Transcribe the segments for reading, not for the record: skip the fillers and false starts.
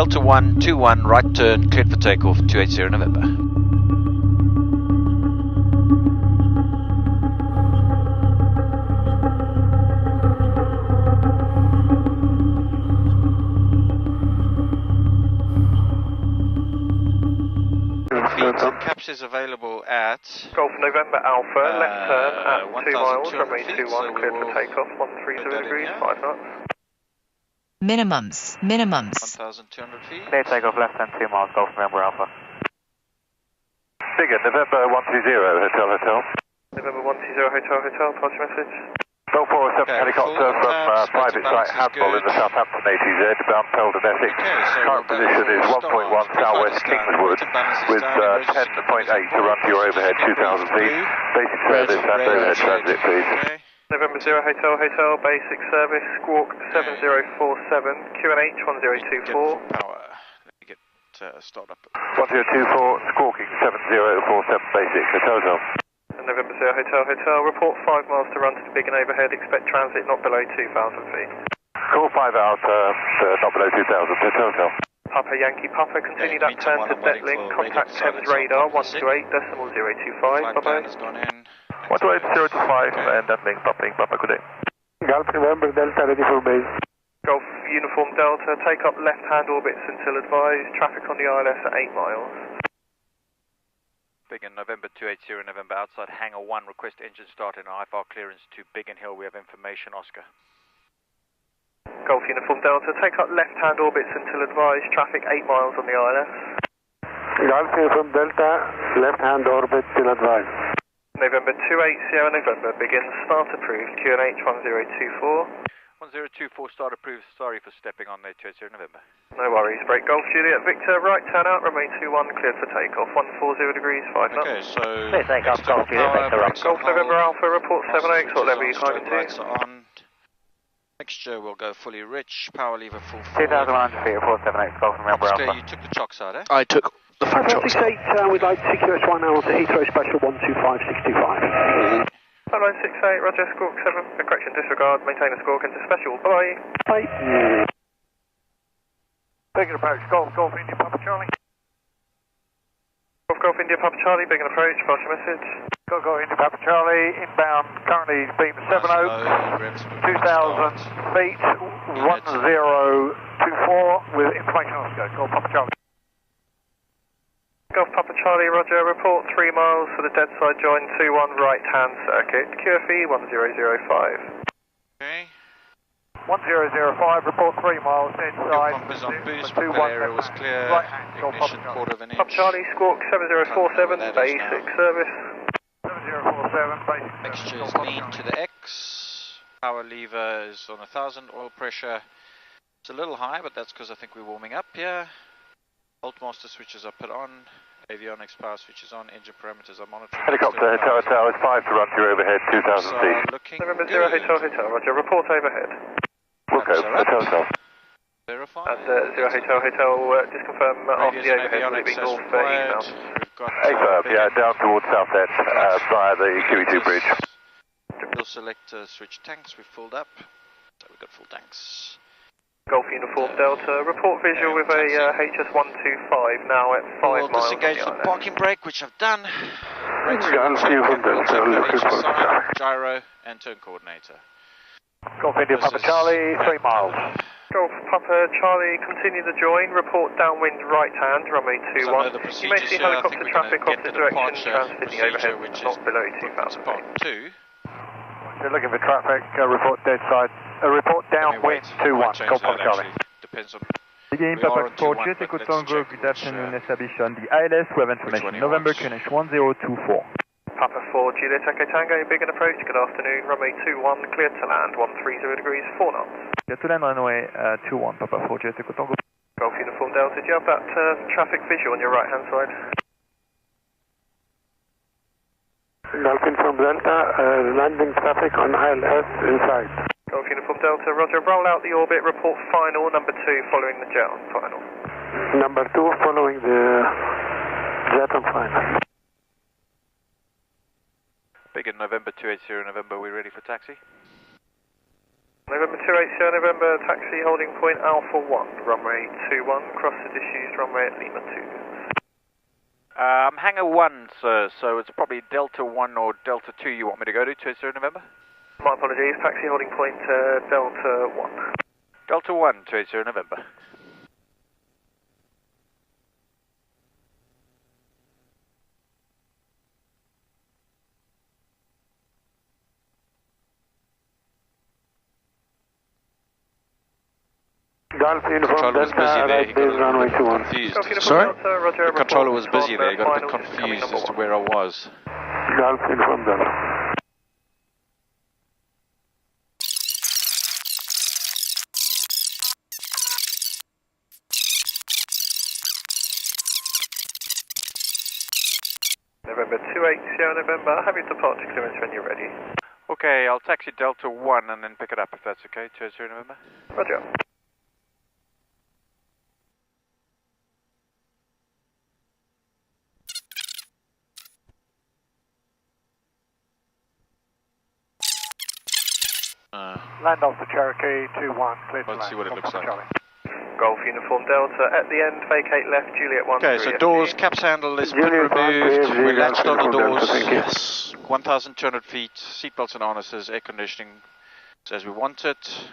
Delta 121, right turn, cleared for takeoff, 280 November. Caps is available at Golf November Alpha, left turn at 2 miles, runway 21, so cleared for takeoff, 130 degrees, 5 knots. Minimums. 1,200 feet. Clear takeoff, left turn 2 miles, Golf November Alpha. Biggin, November 120, Hotel. November 120, Hotel, pass your message. Golf 407 helicopter from private site Handball in the Southampton ATZ, bound Peldon, Essex. Current position is 1.1 southwest Kingswood with 10.8 to run to your overhead 2,000 feet. Basic service and overhead transit, please. November 0 Hotel, basic service, squawk 7047, QNH 1024. Power. Let me get started up. 1024, squawking 7047, basic, Hotel. November 0 Hotel, report 5 miles to run to the Biggin overhead, expect transit not below 2,000 feet. Call 5 out, not below 2,000, Hotel. Papa Yankee Papa, continue that turn to Detlink, contact Thames radar 128.025, bye-bye. 128.025 and Detlink, Papa, good day. Golf November Delta, ready for base. Golf Uniform Delta, take up left-hand orbits until advised, traffic on the ILS at 8 miles. Biggin, November 280, November outside hangar 1, request engine start in IFR clearance to Biggin Hill, we have information, Oscar. Golf Uniform Delta, take up left-hand orbits until advised, traffic 8 miles on the ILS. Golf Uniform Delta, left-hand orbit till advised. November 280, November, Biggin, start approved, QNH 1024. 1024, start approved, sorry for stepping on there, 280, November. No worries, break Golf Juliet Victor, right turn out, runway 21, cleared for takeoff, 140 degrees, 5 knots. Okay, so clear takeoff, Golf Juliet Victor, right. Golf November Alpha, report 7X, what level are you climbing to? Lights are on. Mixture will go fully rich, power lever full forward. 2,100 feet, report 7X, Golf November Oscar, Alpha. you took the chocks out, eh? I took the front chocks out. 168, we'd like to QS1 now to Heathrow Special 12565. 5968, Roger, squawk 7, correction, disregard, maintain a squawk into special, bye. Bye. Biggin approach, Golf India Papa Charlie. Golf India Papa Charlie, Biggin approach, pass your message. Golf India Papa Charlie, inbound, currently beam 70, 2,000 feet, 1024 with information Oscar, Golf Papa Charlie. Golf Papa Charlie, Roger, report 3 miles for the dead side join 21 right-hand circuit, QFE 1005. Okay. 1005, report 3 miles inside. Compass on boost, propeller area was clear, ignition quarter of an inch. Papa Charlie, squawk 7047, basic service. 7047, basic Mixture is lean to the X, power lever is on 1,000, oil pressure it's a little high, but that's because I think we're warming up here. Altmaster switches are put on, avionics power switches on, engine parameters are monitored. Helicopter, Hotel, it's 5 to run to your overhead, 2,000 feet. Looking November good. 0 Hotel, Roger, report overhead. Wilco, Hotel. Verify. And 0 Hotel, just confirm after the overhead, will it be north eastbound? We've got Yeah, down towards South End via the QE2 bridge. We'll select switch tanks, we've filled up, so we've got full tanks. Golf Uniform Delta, report visual with a HS125 now at 5 We'll miles. disengage from parking brake, which I've done. Golf Uniform Delta, looking for gyro and turn coordinator. Golf India Papa Charlie, 3 miles. Golf Papa Charlie, continue the join, report downwind right hand, runway 21. You may see helicopter traffic opposite direction, transmitting overhead, not below 2,000 Part feet. 2. You're looking for traffic, report dead side, report downwind 21, Golf Papa Charlie. Depends on. Biggin Papa 4 Jet Echo Tango, good afternoon, establish on the ILS, we have information, November QNH 1024. Papa 4 Juliet Echo Tango, Biggin approach, good afternoon, runway 21, cleared to land, 130 degrees, 4 knots. Clear to land, runway 21, Papa 4 Jet Echo Tango. Golf Uniform Delta, do you have that traffic visual on your right hand side? Golf Uniform Delta, landing traffic on ILS inside. Golf Uniform Delta, Roger, roll out the orbit, report final, number 2 following the jet on final. Number 2 following the jet on final. Biggin, November 280, November, we ready for taxi? November 28 Sierra November, taxi holding point Alpha 1, runway 21, cross the disused runway at Lima 2. Hangar 1, sir, so it's probably Delta 1 or Delta 2 you want me to go to, 20 November? My apologies, taxi holding point Delta 1. Delta 1, 20 November. Golf Uniform Delta, right base runway 21. Confused. Sorry? The controller was busy there, he got a bit confused as to where I was. Golf Uniform Delta. November 28 Sierra November, have your departure clearance when you're ready. Okay, I'll taxi Delta 1 and then pick it up if that's okay, 20 November. Roger. Land off the Cherokee 2-1, clear to land. Let's see what it looks like. Golf Uniform Delta, at the end, vacate left, Juliet 1. Okay, so doors, caps handle is been removed, we latched on the doors, yes, 1,200 feet, seatbelts and harnesses, air conditioning as we want it,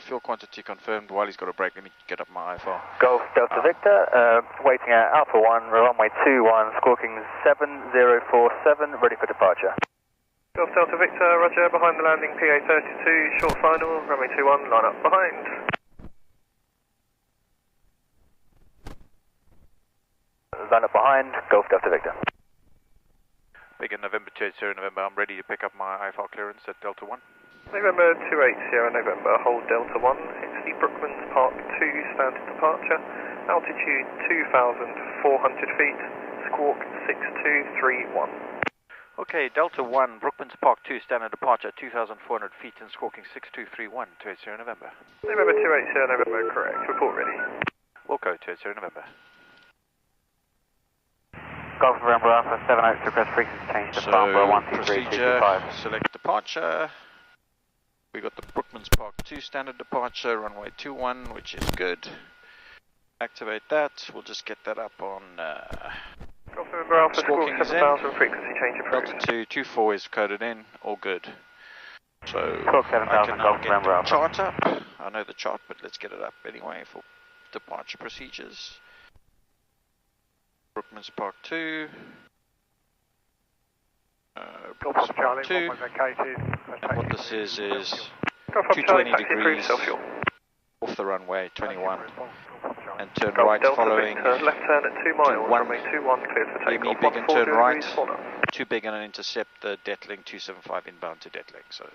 fuel quantity confirmed. While he's got a break, let me get up my IFR. Golf Delta Victor, waiting at Alpha 1, runway 21, squawking 7047, ready for departure. Golf Delta Victor, roger, behind the landing, PA32, short final, runway 21, line up behind. Line up behind, Golf Delta Victor. Biggin November 28 Sierra November, I'm ready to pick up my IFR clearance at Delta 1. November 28 Sierra November, hold Delta 1, it's the Brookmans Park 2 standard departure, altitude 2,400 feet, squawk 6231. Okay, Delta 1, Brookmans Park 2 standard departure, 2,400 feet and squawking 6231, 28 Sierra November. November 28 Sierra November, correct, report ready. Wilco, 28 Sierra November. Golf November Alpha 78 to request frequency change to Farnborough 123.225. Select departure. We got the Brookmans Park 2 standard departure, runway 21, which is good. Activate that. We'll just get that up on Golf November Alpha squawk 7,000, frequency change approved. Delta 224 is coded in, all good. So Squawk I 7,000, can now Golf get November the Alpha. chart up. I know the chart, but let's get it up anyway for departure procedures. Brookmans Park 2. Brookmans Park 2. And what this is 220 degrees off the runway, 21. And turn right following. Left turn at 2 miles, runway 21, cleared for takeoff. Biggin, turn right. 2 Biggin and intercept the Detling 275 inbound to Detling. So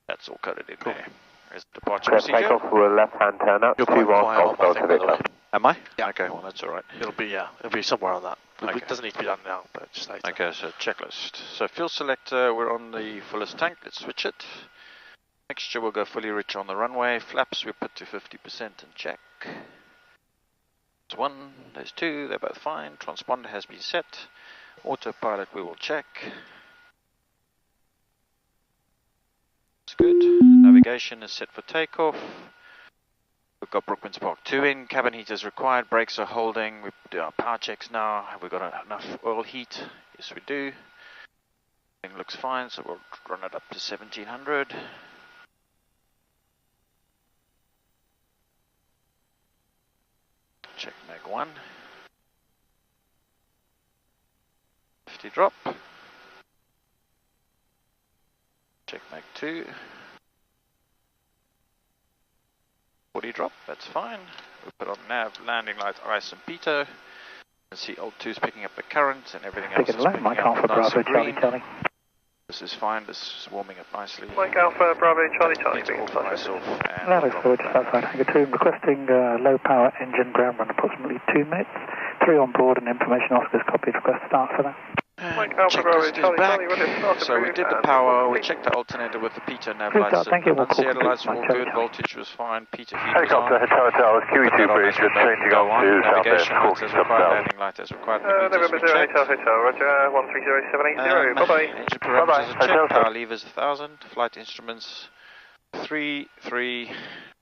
that's all coded in there. There's the departure procedure. Takeoff for a left-hand turn up, 2-1, Golf Delta Victor. Am I? Yeah. Okay, well that's alright. It'll be somewhere on that. Okay. It doesn't need to be done now, but just later. Okay, so checklist. So fuel selector, we're on the fullest tank, let's switch it. Mixture will go fully rich on the runway. Flaps we put to 50% and check. There's 1, there's 2, they're both fine. Transponder has been set. Autopilot we will check. It's good. Navigation is set for takeoff. We've got Brookmans Park 2 in, cabin heaters required, brakes are holding, we do our power checks now. Have we got enough oil heat? Yes we do. Everything looks fine, so we'll run it up to 1700. Check mag 1. 50 drop. Check mag 2. 40 drop, that's fine. We'll put on nav, landing lights, ice and pitot. You can see old 2's picking up the current and everything else is picking up nice and green. This is fine, this is warming up nicely. Mike Alpha, Bravo, Charlie, Charlie. That is good, just outside Hangar 2, requesting low power engine ground run approximately 2 minutes. 3 on board and information Oscar's copied, request start for that. Checklist is back. So we did the power, we checked the alternator with the pitot nav lights. Annunciator lights were all good, voltage was fine, pitot heat was on. Helicopter Hotel, QE2 bridge, just changing on to navigation lights southwest, as required, landing light as required. November 0 Hotel, roger, 130780, bye-bye. Engine parameters are checked, power levers 1000, flight instruments 3, 3,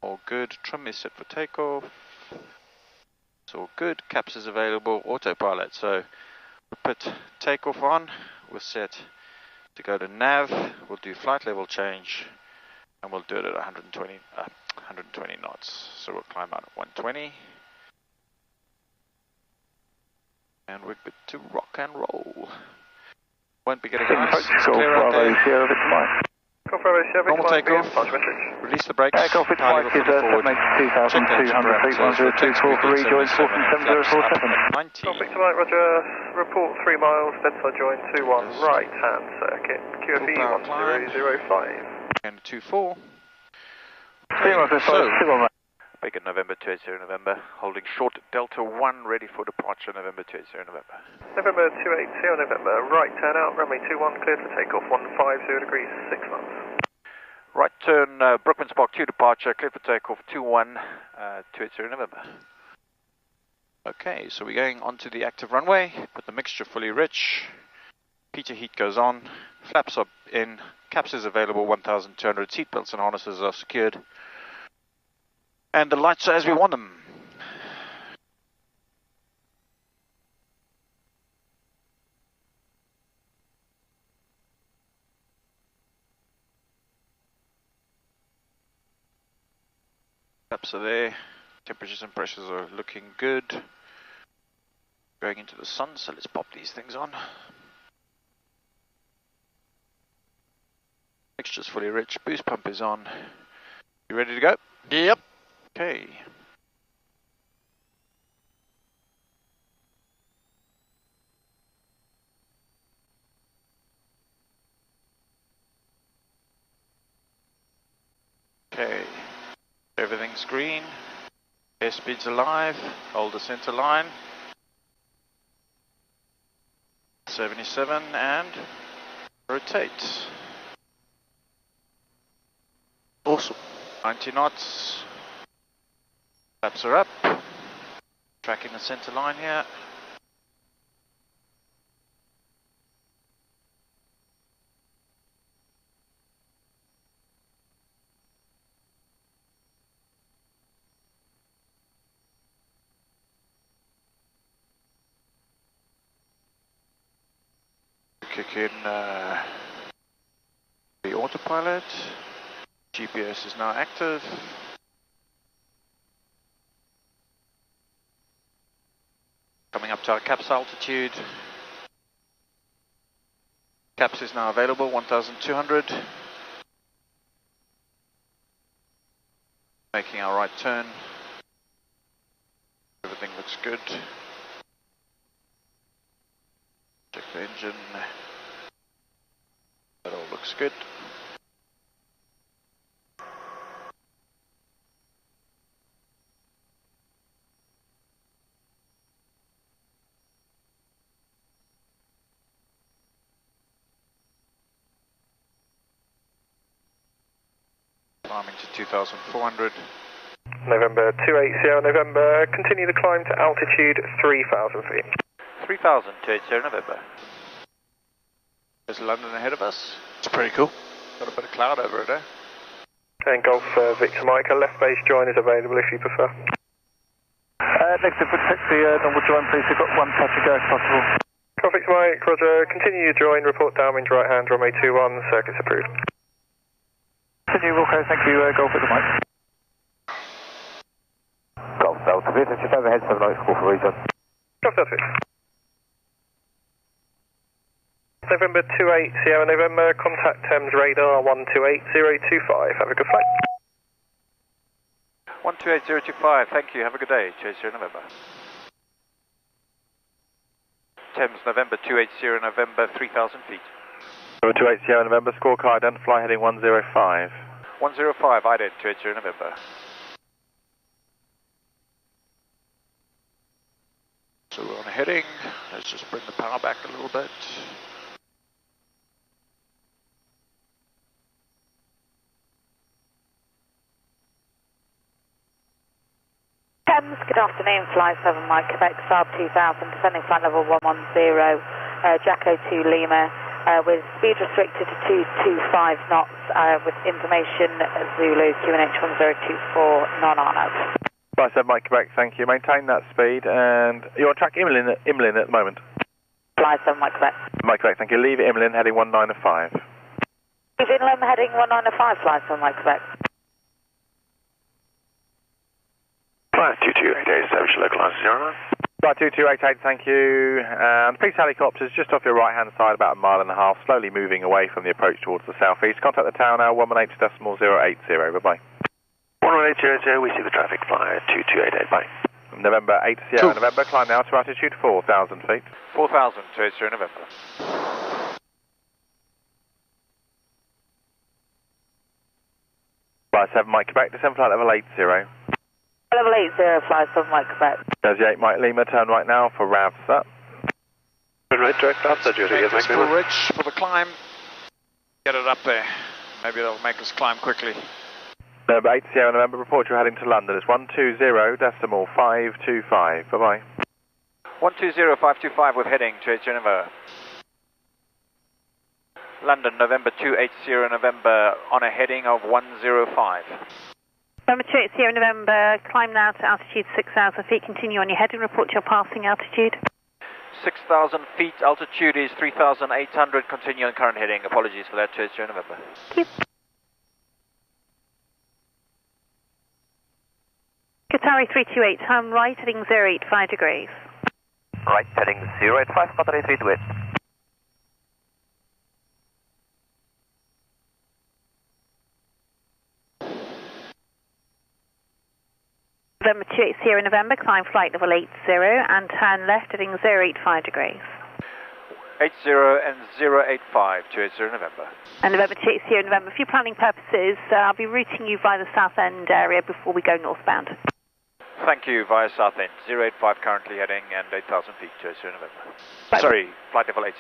all good. Trim is set for takeoff. It's all good. Caps is available. Autopilot. So we'll put takeoff on. We're set to go to nav. We'll do flight level change, and we'll do it at 120 knots. So we'll climb out at 120, and we're good to rock and roll. Won't be getting ice. It's clear out there. Normal takeoff. Release the brakes. Takeoff with Mike is 782,200 feet, 1024 for rejoin, 147,047. 90. Victor Mike, roger. Report 3 miles, dead-side join 21, right-hand circuit, QFE 1005. And 24. So, Biggin November 280 November, holding short Delta 1, ready for departure November 280 November. November 280 November, right turn out, runway 21, cleared for takeoff, 150 degrees, 6 knots. Right turn, Brookman's Park 2 departure, cleared for takeoff, 21, 280 November. Okay, so we're going onto the active runway, with the mixture fully rich. Heater heat goes on, flaps are in, caps is available, 1,200, seatbelts and harnesses are secured. And the lights are as we want them. Flaps are there. Temperatures and pressures are looking good. Going into the sun, so let's pop these things on. Mixture's fully rich. Boost pump is on. You ready to go? Yep. Okay. Okay. Everything's green. Airspeed's alive. Hold the center line. 77 and rotate. Awesome. 90 knots. Flaps are up. Tracking the center line here. Kick in the autopilot. GPS is now active. Coming up to our caps altitude. Caps is now available, 1,200. Making our right turn. Everything looks good. Check the engine. That all looks good. Climbing to 2,400. November 280 November, continue the climb to altitude 3,000 feet. 3,000, 280 November. There's London ahead of us. It's pretty cool. Got a bit of cloud over it, eh? And Golf Victor Mike, a left base join is available if you prefer. Next up, protect the normal join, please. We've got one touch to go if possible. Golf Victor Mike, roger, continue your join, report downwind right hand, runway 21, circuit's approved. Continue, okay, thank you, Golf Victor Mike. Golf Delta Victor, just overhead 7 notes, call for rejoin. Golf Delta Victor. November 28 Sierra November, contact Thames radar 128025. Have a good flight. 128025, thank you, have a good day, 280 November. Thames November 280 November, 3,000 feet. November 280 November, scorecard and fly heading 105. 105, ident 280 November. So we're on a heading. Let's just bring the power back a little bit. Thames, good afternoon, fly 7 Mike, Quebec, Saab 2000, descending flight level 110, Jacko 2 Lima, with speed restricted to 225 knots with information Zulu QNH 1024 non-arnold. Right, 7 Mike Quebec, thank you. Maintain that speed, and you're on track Imlin at the moment. Fly 7 Mike Quebec. Mike Quebec, thank you. Leave Imlin, heading 1905. Leave Inland heading 1905, fly 7 Mike Quebec. Fly 2288, establish localizer 09. Flight 2288, thank you. And police helicopters just off your right-hand side, about 1.5 miles, slowly moving away from the approach towards the southeast. Contact the tower now, 118.080. Bye-bye. 118.080, we see the traffic, fly 2288, bye. November 8 Sierra November, climb now to altitude 4,000 feet. 4,000 to Sierra November. Flight 7 Mike Quebec, descend flight level 80. Level 80, fly 7 Mike Quebec. Jersey 8 Mike Lima, turn right now for RAVSA. Turn right, direct outside Jersey, yes, Mike Full ridge for the climb. Get it up there. Maybe it'll make us climb quickly. November 8 Sierra November, report you're heading to London. It's 120.525. Bye-bye. 120.525 with heading to Sierra November. London, November 28 Sierra November on a heading of 105. November 28 Sierra November, climb now to altitude 6,000 feet. Continue on your heading, report your passing altitude. 6,000 feet, altitude is 3,800. Continue on current heading. Apologies for that to Sierra November. Thank you. Qatari 328, turn right, heading 085 degrees. Right, heading 085, Qatari 328. November 28 Sierra November, climb flight level 80 and turn left, heading 085 degrees. 80 and 085 to Sierra November. And November 28 Sierra November, for your planning purposes, I'll be routing you via the south end area before we go northbound. Thank you, via south end. 085 currently heading and 8,000 feet to Sierra November. Bye. Sorry, flight level 80.